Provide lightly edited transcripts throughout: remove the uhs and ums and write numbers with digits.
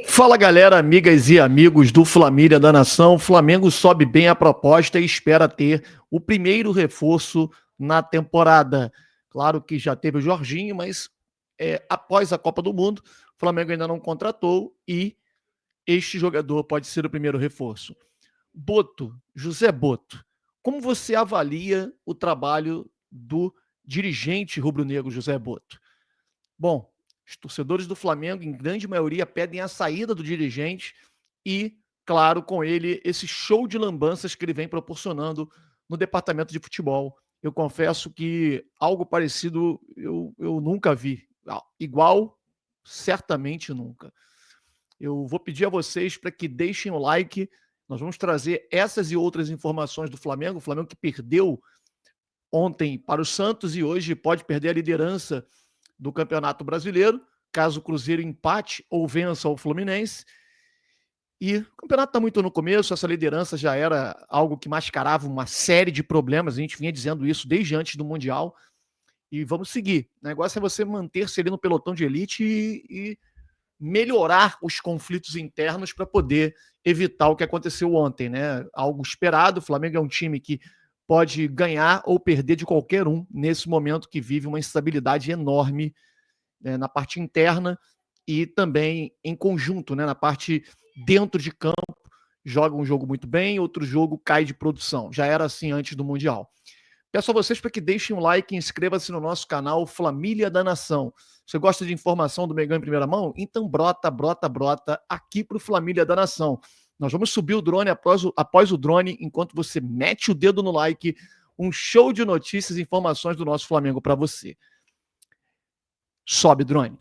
Fala galera, amigas e amigos do Família da Nação. O Flamengo sobe bem a proposta e espera ter o primeiro reforço na temporada. Claro que já teve o Jorginho, mas após a Copa do Mundo, o Flamengo ainda não contratou e este jogador pode ser o primeiro reforço. Boto, José Boto, como você avalia o trabalho do dirigente rubro-negro José Boto? Bom, os torcedores do Flamengo, em grande maioria, pedem a saída do dirigente e, claro, com ele, esse show de lambanças que ele vem proporcionando no departamento de futebol. Eu confesso que algo parecido eu nunca vi. Igual, certamente nunca. Eu vou pedir a vocês para que deixem o like. Nós vamos trazer essas e outras informações do Flamengo. O Flamengo que perdeu ontem para o Santos e hoje pode perder a liderança do Campeonato Brasileiro, caso o Cruzeiro empate ou vença o Fluminense. E o campeonato está muito no começo, essa liderança já era algo que mascarava uma série de problemas, a gente vinha dizendo isso desde antes do Mundial, e vamos seguir. O negócio é você manter-se ali no pelotão de elite e melhorar os conflitos internos para poder evitar o que aconteceu ontem, né? Algo esperado, o Flamengo é um time que pode ganhar ou perder de qualquer um nesse momento que vive uma instabilidade enorme, né, na parte interna e também em conjunto, né, na parte dentro de campo. Joga um jogo muito bem, outro jogo cai de produção. Já era assim antes do Mundial. Peço a vocês para que deixem um like e inscreva-se no nosso canal Família da Nação. Você gosta de informação do Mengão em primeira mão? Então brota aqui para o Família da Nação. Nós vamos subir o drone após o drone, enquanto você mete o dedo no like, um show de notícias e informações do nosso Flamengo para você. Sobe, drone.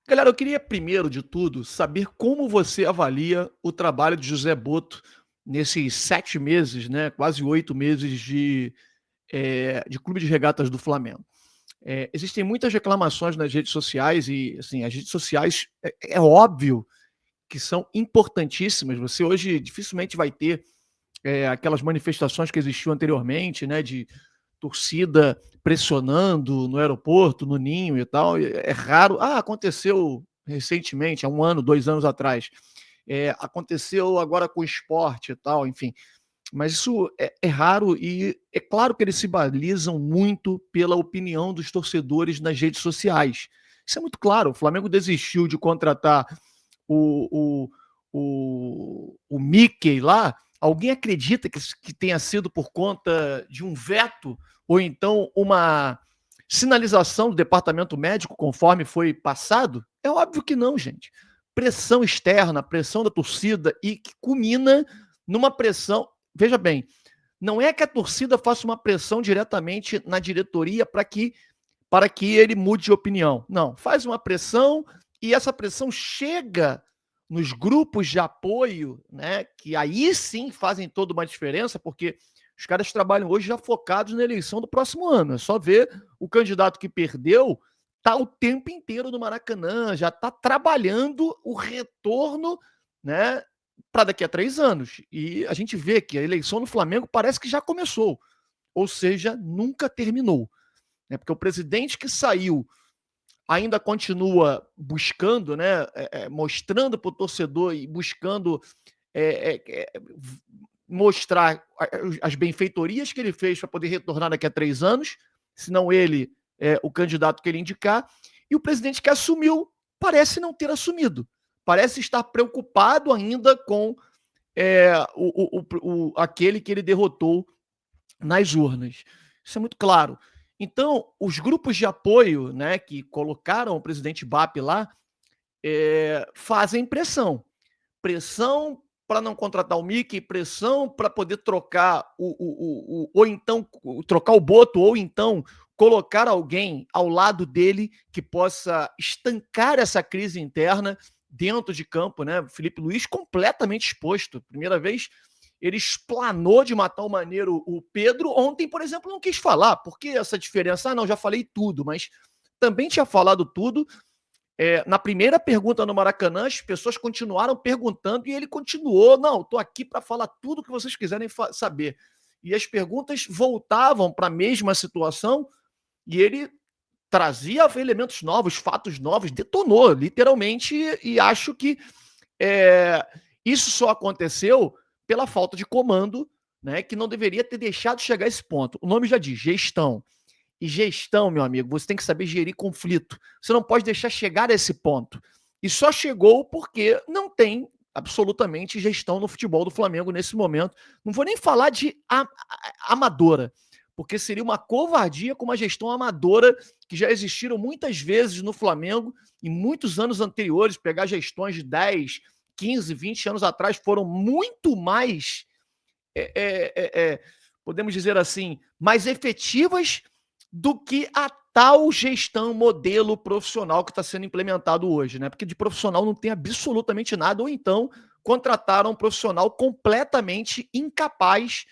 Galera, eu queria primeiro de tudo saber como você avalia o trabalho de José Boto nesses 7 meses, né, quase 8 meses de Clube de Regatas do Flamengo. Existem muitas reclamações nas redes sociais e, assim, as redes sociais é óbvio que são importantíssimas. Você hoje dificilmente vai ter aquelas manifestações que existiam anteriormente, né, de torcida pressionando no aeroporto, no Ninho e tal. É raro. Aconteceu recentemente, há 1 ano, 2 anos atrás. Aconteceu agora com o Sport e tal, enfim. Mas isso é raro e é claro que eles se balizam muito pela opinião dos torcedores nas redes sociais. Isso é muito claro. O Flamengo desistiu de contratar o, o Mickey lá. Alguém acredita que tenha sido por conta de um veto ou então uma sinalização do departamento médico conforme foi passado? É óbvio que não, gente. Pressão externa, pressão da torcida e que culmina numa pressão. Veja bem, não é que a torcida faça uma pressão diretamente na diretoria para que ele mude de opinião. Não, faz uma pressão e essa pressão chega nos grupos de apoio, né, que aí sim fazem toda uma diferença, porque os caras trabalham hoje já focados na eleição do próximo ano. É só ver o candidato que perdeu, tá o tempo inteiro no Maracanã, já tá trabalhando o retorno, né, para daqui a 3 anos. E a gente vê que a eleição no Flamengo parece que já começou, ou seja, nunca terminou. Né, porque o presidente que saiu ainda continua buscando, né, mostrando para o torcedor e buscando mostrar as benfeitorias que ele fez para poder retornar daqui a 3 anos, senão ele o candidato que ele indicar, e o presidente que assumiu parece não ter assumido, parece estar preocupado ainda com aquele que ele derrotou nas urnas. Isso é muito claro. Então, os grupos de apoio, né, que colocaram o presidente BAP lá, fazem pressão. Pressão para não contratar o Mickey, pressão para poder trocar ou então trocar o Boto, ou então colocar alguém ao lado dele que possa estancar essa crise interna dentro de campo, né? Felipe Luiz completamente exposto. Primeira vez ele explanou de uma tal maneira o Pedro. Ontem, por exemplo, não quis falar. Por que essa diferença? Não, já falei tudo, mas também tinha falado tudo Na primeira pergunta no Maracanã, as pessoas continuaram perguntando e ele continuou: não, estou aqui para falar tudo o que vocês quiserem saber. E as perguntas voltavam para a mesma situação e ele trazia elementos novos, fatos novos, detonou, literalmente, e acho que isso só aconteceu pela falta de comando, né, que não deveria ter deixado chegar a esse ponto. O nome já diz, gestão. E gestão, meu amigo, você tem que saber gerir conflito. Você não pode deixar chegar a esse ponto. E só chegou porque não tem absolutamente gestão no futebol do Flamengo nesse momento. Não vou nem falar de amadora, porque seria uma covardia com uma gestão amadora que já existiram muitas vezes no Flamengo em muitos anos anteriores. Pegar gestões de 10, 15, 20 anos atrás foram muito mais, podemos dizer assim, mais efetivas do que a tal gestão modelo profissional que está sendo implementado hoje, né? Porque de profissional não tem absolutamente nada, ou então contrataram um profissional completamente incapaz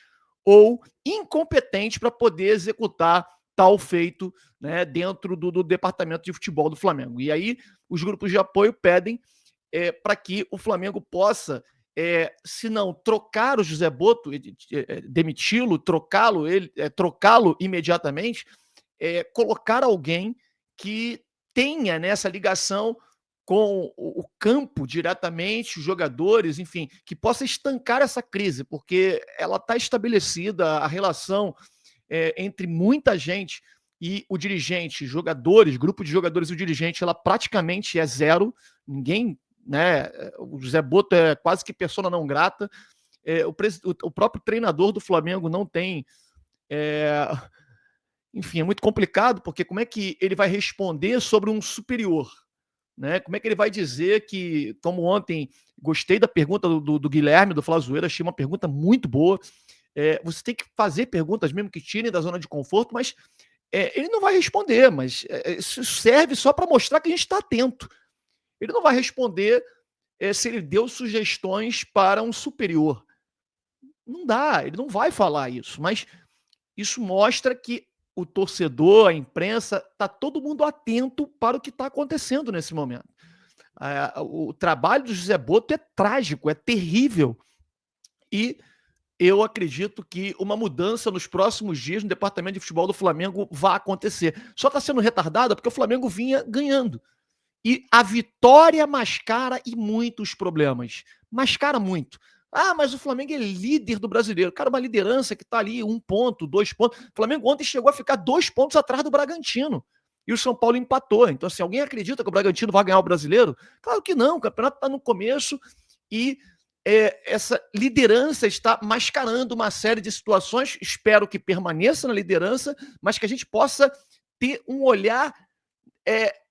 ou incompetente para poder executar tal feito, né, dentro do departamento de futebol do Flamengo. E aí os grupos de apoio pedem para que o Flamengo possa, se não trocar o José Botto, demiti-lo, trocá-lo imediatamente, colocar alguém que tenha nessa ligação com o campo diretamente, os jogadores, enfim, que possa estancar essa crise, porque ela está estabelecida, a relação entre muita gente e o dirigente, jogadores, grupo de jogadores e o dirigente, ela praticamente é zero, ninguém, né, o José Botto é quase que persona não grata, o próprio treinador do Flamengo não tem, enfim, é muito complicado, porque como é que ele vai responder sobre um superior? Né? Como é que ele vai dizer que, como ontem, gostei da pergunta do Guilherme, do Flazoeiro, achei uma pergunta muito boa. Você tem que fazer perguntas mesmo que tirem da zona de conforto, mas ele não vai responder, mas isso serve só para mostrar que a gente está atento. Ele não vai responder se ele deu sugestões para um superior. Não dá, ele não vai falar isso, mas isso mostra que o torcedor, a imprensa, está todo mundo atento para o que está acontecendo nesse momento. O trabalho do José Botto é trágico, é terrível. E eu acredito que uma mudança nos próximos dias no departamento de futebol do Flamengo vai acontecer. Só está sendo retardada porque o Flamengo vinha ganhando. E a vitória mascara e muitos problemas. Mascara muito. Ah, mas o Flamengo é líder do brasileiro. Cara, uma liderança que está ali 1 ponto, 2 pontos. O Flamengo ontem chegou a ficar 2 pontos atrás do Bragantino. E o São Paulo empatou. Então, assim, alguém acredita que o Bragantino vai ganhar o brasileiro? Claro que não. O campeonato está no começo e essa liderança está mascarando uma série de situações. Espero que permaneça na liderança, mas que a gente possa ter um olhar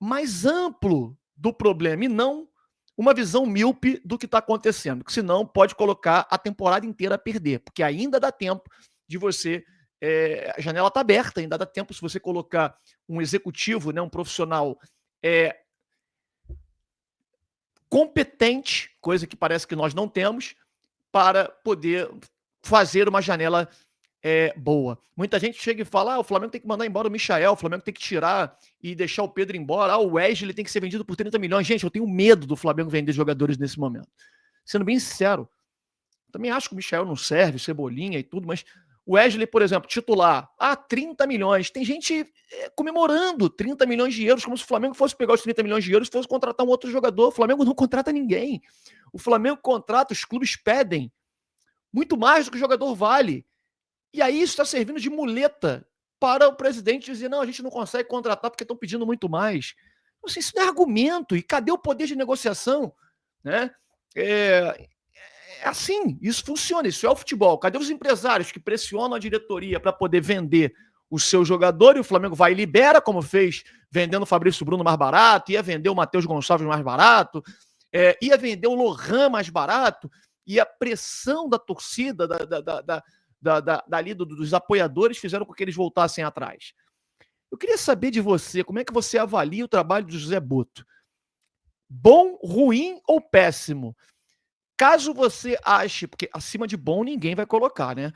mais amplo do problema e não uma visão míope do que está acontecendo, porque senão pode colocar a temporada inteira a perder, porque ainda dá tempo de você. A janela está aberta, ainda dá tempo se você colocar um executivo, né, um profissional competente, coisa que parece que nós não temos, para poder fazer uma janela boa. Muita gente chega e fala: o Flamengo tem que mandar embora o Michael, o Flamengo tem que tirar e deixar o Pedro embora, o Wesley tem que ser vendido por 30 milhões. Gente, eu tenho medo do Flamengo vender jogadores nesse momento. Sendo bem sincero, também acho que o Michael não serve, Cebolinha e tudo, mas o Wesley, por exemplo, titular, 30 milhões. Tem gente comemorando 30 milhões de euros, como se o Flamengo fosse pegar os 30 milhões de euros e fosse contratar um outro jogador. O Flamengo não contrata ninguém. O Flamengo contrata, os clubes pedem muito mais do que o jogador vale. E aí isso está servindo de muleta para o presidente dizer: não, a gente não consegue contratar porque estão pedindo muito mais. Assim, isso não é argumento. E cadê o poder de negociação? Né? Assim, isso funciona, isso é o futebol. Cadê os empresários que pressionam a diretoria para poder vender o seu jogador e o Flamengo vai e libera, como fez vendendo o Fabrício Bruno mais barato, ia vender o Matheus Gonçalves mais barato, ia vender o Lohan mais barato, e a pressão da torcida, dali dos apoiadores fizeram com que eles voltassem atrás. Eu queria saber de você, como é que você avalia o trabalho do José Botto? Bom, ruim ou péssimo? Caso você ache, porque acima de bom ninguém vai colocar, né?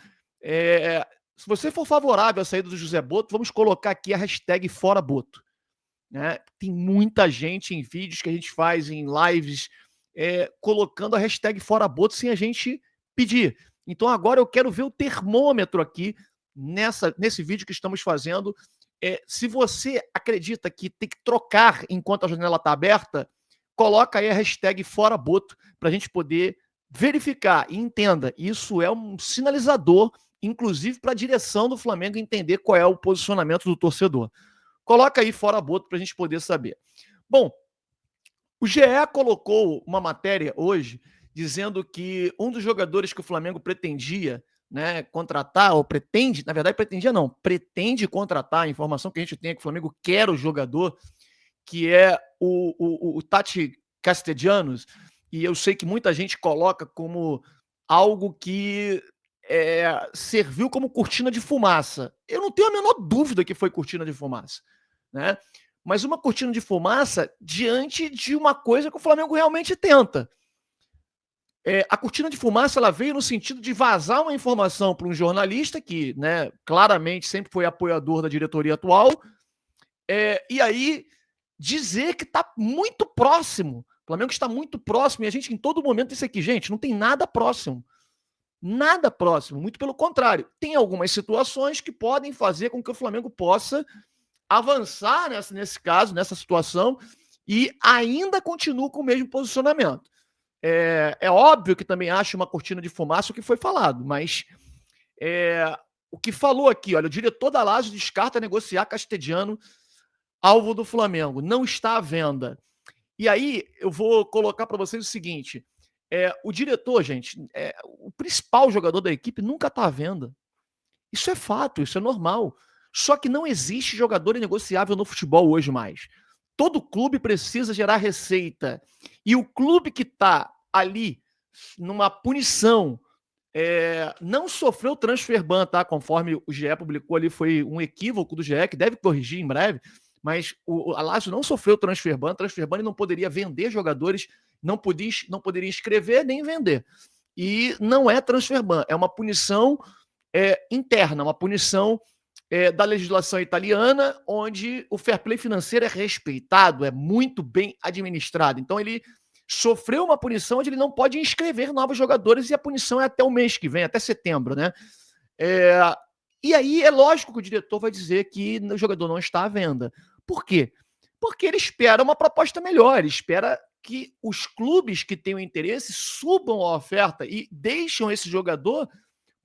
Se você for favorável à saída do José Botto, vamos colocar aqui a hashtag Fora Botto. né? Tem muita gente em vídeos que a gente faz, em lives, colocando a hashtag Fora Boto sem a gente pedir. Então agora eu quero ver o termômetro aqui nesse vídeo que estamos fazendo. Se você acredita que tem que trocar enquanto a janela está aberta, coloca aí a hashtag Fora Boto para a gente poder verificar. E entenda, isso é um sinalizador, inclusive para a direção do Flamengo entender qual é o posicionamento do torcedor. Coloca aí Fora Boto para a gente poder saber. Bom, o GE colocou uma matéria hoje dizendo que um dos jogadores que o Flamengo pretendia, né, contratar, ou pretende, na verdade pretendia não, pretende contratar, a informação que a gente tem é que o Flamengo quer o jogador, que é o Tati Castellanos, e eu sei que muita gente coloca como algo que serviu como cortina de fumaça. Eu não tenho a menor dúvida que foi cortina de fumaça, né? Mas uma cortina de fumaça diante de uma coisa que o Flamengo realmente tenta. A cortina de fumaça ela veio no sentido de vazar uma informação para um jornalista que, né, claramente sempre foi apoiador da diretoria atual, e aí dizer que está muito próximo. O Flamengo está muito próximo e a gente em todo momento disse aqui, gente, não tem nada próximo. Nada próximo, muito pelo contrário. Tem algumas situações que podem fazer com que o Flamengo possa avançar nesse caso, nessa situação, e ainda continua com o mesmo posicionamento. É óbvio que também acho uma cortina de fumaça o que foi falado, mas o que falou aqui, olha, o diretor da Lazio descarta negociar Castellanos, alvo do Flamengo, não está à venda. E aí eu vou colocar para vocês o seguinte, o diretor, gente, o principal jogador da equipe nunca está à venda. Isso é fato, isso é normal. Só que não existe jogador inegociável no futebol hoje mais. Todo clube precisa gerar receita. E o clube que está ali numa punição não sofreu transfer ban, tá? Conforme o GE publicou ali, foi um equívoco do GE, que deve corrigir em breve, mas a Lazio não sofreu transfer ban ele não poderia vender jogadores, não poderia inscrever nem vender. E não é transfer ban, é uma punição interna, uma punição da legislação italiana, onde o fair play financeiro é respeitado, é muito bem administrado. Então ele sofreu uma punição onde ele não pode inscrever novos jogadores e a punição é até o mês que vem, até setembro, né? E aí é lógico que o diretor vai dizer que o jogador não está à venda. Por quê? Porque ele espera uma proposta melhor, ele espera que os clubes que têm o interesse subam a oferta e deixam esse jogador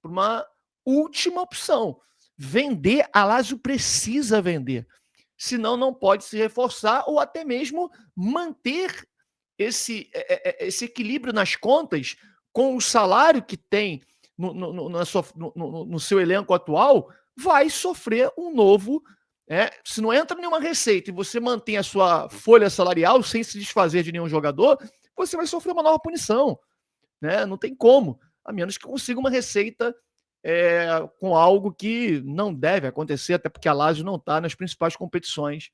para uma última opção. Vender, a Lazio precisa vender. Senão não pode se reforçar ou até mesmo manter esse equilíbrio nas contas com o salário que tem no seu elenco atual, vai sofrer um novo. Se não entra nenhuma receita e você mantém a sua folha salarial sem se desfazer de nenhum jogador, você vai sofrer uma nova punição. Né? Não tem como, a menos que consiga uma receita com algo que não deve acontecer, até porque a Lazio não está nas principais competições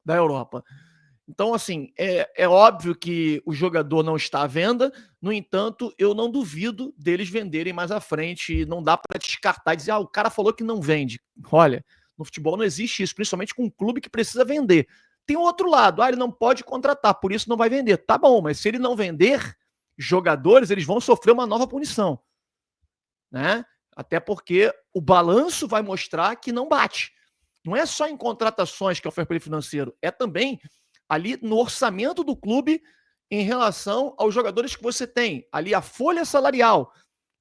da Europa. Então, assim, é óbvio que o jogador não está à venda, no entanto, eu não duvido deles venderem mais à frente, não dá para descartar e dizer, o cara falou que não vende. Olha, no futebol não existe isso, principalmente com um clube que precisa vender. Tem o outro lado, ele não pode contratar, por isso não vai vender. Tá bom, mas se ele não vender jogadores, eles vão sofrer uma nova punição. Né? Até porque o balanço vai mostrar que não bate. Não é só em contratações que é o fair play financeiro, é também ali no orçamento do clube em relação aos jogadores que você tem. Ali a folha salarial.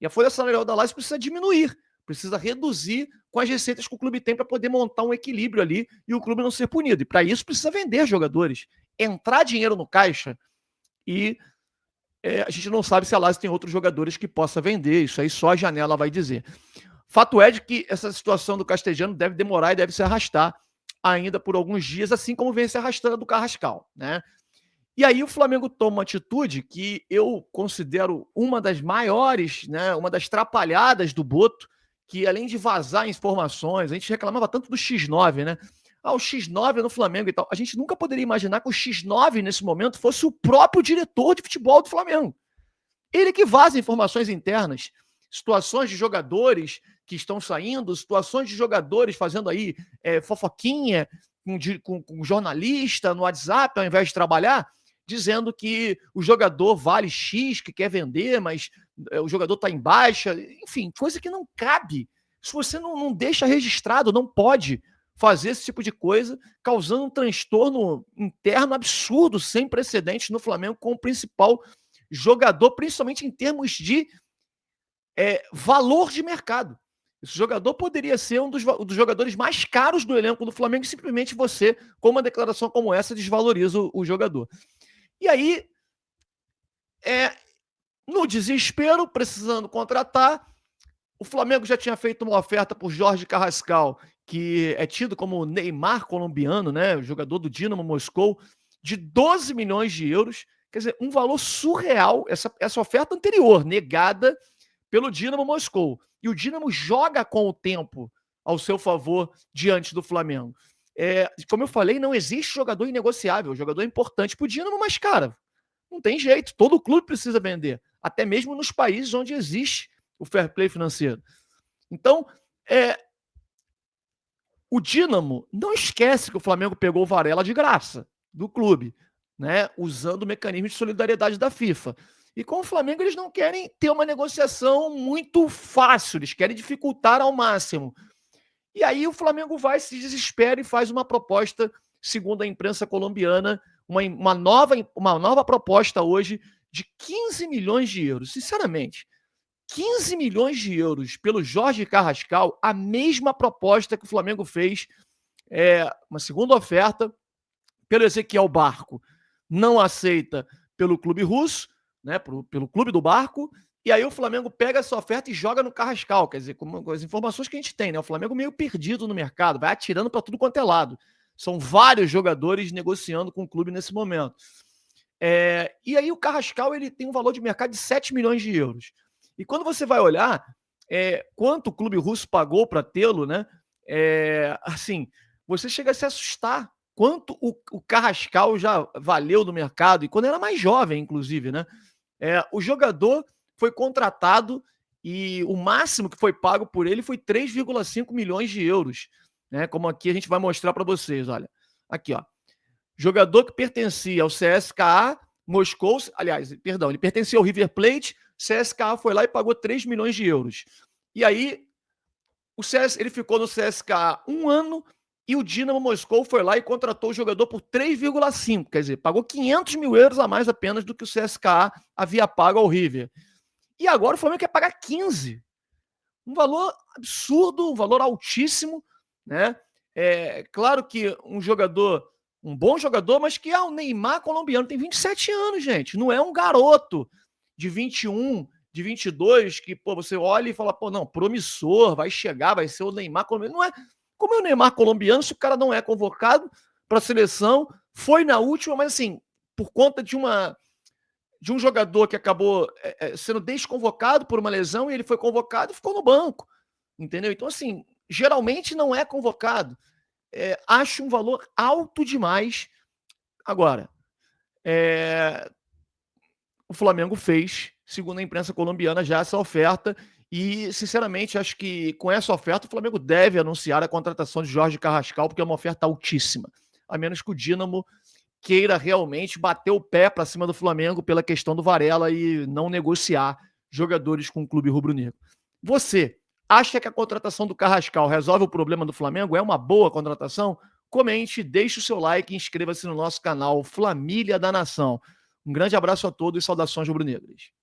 E a folha salarial da Lazio precisa diminuir, precisa reduzir com as receitas que o clube tem para poder montar um equilíbrio ali e o clube não ser punido. E para isso precisa vender jogadores, entrar dinheiro no caixa e a gente não sabe se a Lazio tem outros jogadores que possa vender. Isso aí só a janela vai dizer. Fato é de que essa situação do Castellanos deve demorar e deve se arrastar ainda por alguns dias, assim como vem se arrastando do Carrascal, né? E aí o Flamengo toma uma atitude que eu considero uma das maiores, né, uma das trapalhadas do Boto, que além de vazar informações, a gente reclamava tanto do X9, né? O X9 no Flamengo e tal. A gente nunca poderia imaginar que o X9, nesse momento, fosse o próprio diretor de futebol do Flamengo. Ele que vaza informações internas, situações de jogadores que estão saindo, situações de jogadores fazendo aí fofoquinha, com jornalista no WhatsApp, ao invés de trabalhar, dizendo que o jogador vale X, que quer vender, mas o jogador está em baixa. Enfim, coisa que não cabe. Se você não deixa registrado, não pode fazer esse tipo de coisa, causando um transtorno interno absurdo, sem precedentes no Flamengo, com o principal jogador, principalmente em termos de valor de mercado. Esse jogador poderia ser um dos jogadores mais caros do elenco do Flamengo e simplesmente você, com uma declaração como essa, desvaloriza o jogador. E aí, no desespero, precisando contratar, o Flamengo já tinha feito uma oferta por Jorge Carrascal, que é tido como Neymar colombiano, né? Jogador do Dinamo Moscou, de 12 milhões de euros. Quer dizer, um valor surreal. Essa oferta anterior, negada pelo Dinamo Moscou. E o Dinamo joga com o tempo ao seu favor diante do Flamengo. Como eu falei, não existe jogador inegociável. O jogador é importante para o Dinamo, mas, cara, não tem jeito. Todo clube precisa vender. Até mesmo nos países onde existe o fair play financeiro. Então, o Dinamo não esquece que o Flamengo pegou o Varela de graça do clube, né? Usando o mecanismo de solidariedade da FIFA. E com o Flamengo eles não querem ter uma negociação muito fácil, eles querem dificultar ao máximo. E aí o Flamengo vai, se desespera e faz uma proposta, segundo a imprensa colombiana, uma nova proposta hoje de 15 milhões de euros. Sinceramente, 15 milhões de euros pelo Jorge Carrascal, a mesma proposta que o Flamengo fez, uma segunda oferta pelo Ezequiel Barco. Não aceita pelo clube russo, né, pelo clube do Barco, e aí o Flamengo pega essa oferta e joga no Carrascal, quer dizer, com as informações que a gente tem, né, o Flamengo meio perdido no mercado, vai atirando para tudo quanto é lado. São vários jogadores negociando com o clube nesse momento. E aí o Carrascal ele tem um valor de mercado de 7 milhões de euros. E quando você vai olhar quanto o clube russo pagou para tê-lo, né, assim, você chega a se assustar quanto o Carrascal já valeu no mercado, e quando era mais jovem, inclusive, né? O jogador foi contratado e o máximo que foi pago por ele foi 3,5 milhões de euros, né? Como aqui a gente vai mostrar para vocês, olha. Aqui, ó. Jogador que pertencia ao CSKA Moscou, aliás, perdão, ele pertencia ao River Plate, CSKA foi lá e pagou 3 milhões de euros. E aí, ele ficou no CSKA 1 ano, e o Dinamo Moscou foi lá e contratou o jogador por 3,5, quer dizer, pagou 500 mil euros a mais apenas do que o CSKA havia pago ao River. E agora o Flamengo quer pagar 15. Um valor absurdo, um valor altíssimo, né? Claro que um bom jogador, mas que o Neymar colombiano, tem 27 anos, gente. Não é um garoto de 21, de 22, que você olha e fala, não, promissor, vai chegar, vai ser o Neymar colombiano. Não é. Como é o Neymar colombiano, se o cara não é convocado para a seleção, foi na última, mas assim, por conta de um jogador que acabou sendo desconvocado por uma lesão, e ele foi convocado e ficou no banco, entendeu? Então, assim, geralmente não é convocado. Acho um valor alto demais. Agora, o Flamengo fez, segundo a imprensa colombiana, já essa oferta. E, sinceramente, acho que com essa oferta o Flamengo deve anunciar a contratação de Jorge Carrascal, porque é uma oferta altíssima. A menos que o Dinamo queira realmente bater o pé para cima do Flamengo pela questão do Varela e não negociar jogadores com o clube rubro-negro. Você acha que a contratação do Carrascal resolve o problema do Flamengo? É uma boa contratação? Comente, deixe o seu like e inscreva-se no nosso canal Família da Nação. Um grande abraço a todos e saudações rubro-negras.